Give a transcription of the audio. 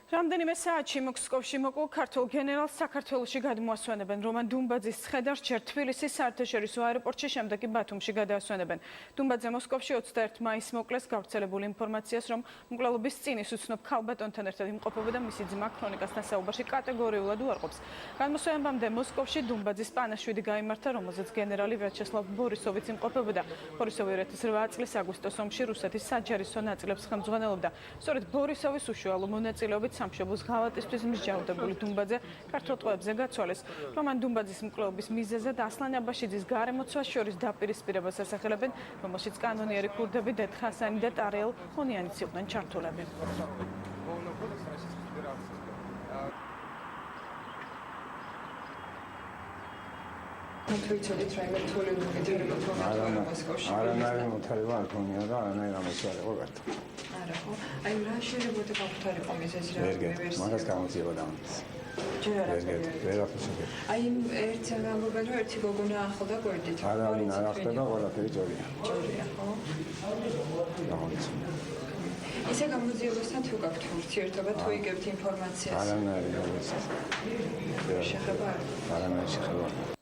რამდენიმე საათში მოსკოვში მოკულ ქართულ გენერალს საქართველოში გადმოასვენებენ. რომან დუმბაძის ცხედარს ჯერ თბილისის საერთაშორისო აეროპორტში, შემდეგ კი ბათუმში გადაასვენებენ. დუმბაძე მოსკოვში 21 მაისს მოკლეს. გავრცელებული ინფორმაციას, რომ მკვლელობის წინ ის უცნობ ქალბატონთან ერთად იმყოფებოდა, მისი ძმა ქრონიკასთან საუბარში კატეგორიულად უარყოფს. გადმოსვენებამდე მოსკოვში დუმბაძის პანაშვიდი გაიმართა, რომელზეც გენერალი ვიაჩესლავ ბორისოვიც იმყოფებოდა. ბორისოვი 2008 წლის აგვისტოს ომში რუსეთის საჯარისო ნაწილებს ხელმძღვანელობდა. სწორედ ბორისოვის უშუალო მონაწილეობით სამშობლოს ღალატისთვის მსჯავრდებული დუმბაძე ქართულ ტყვეებზე გაცვალეს. რომან დუმბაძის მკვლელობის მიზეზად ასლან აბაშიძის გარემოცვას შორის დაპირისპირებას ასახელებენ, რომელშიც კანონიერი ქურდები დედ ხასანი და ტარიელ ხონიანიც იყვნენ ჩართულები. თვითონით რაიმე რთული ვითარება თქონდა მოსკოვში. არანაირი მოთარება არ ქონია და არანაირი ამაში არ იყო გატა. არა ხო? აი რა შეიძლება გაფრთხილიყო მიზეზი რა ვერგეთ, მაგას გამოძიება დამის. ჯერ არ ვერაფერს ვერ. აი ერთ ამბობენ რომ ერთი გოგონა ახლდა გვერდით. არავინ არ ახდება, ყველაფერი ჯორია. ჯორია ხო? გამოიცნო. ისე გამოძიებასთან თუ გაქვთ ურთიერთობა, თუ იგებთ ინფორმაციას? არანაირი შეხება? არანაირი შეხება.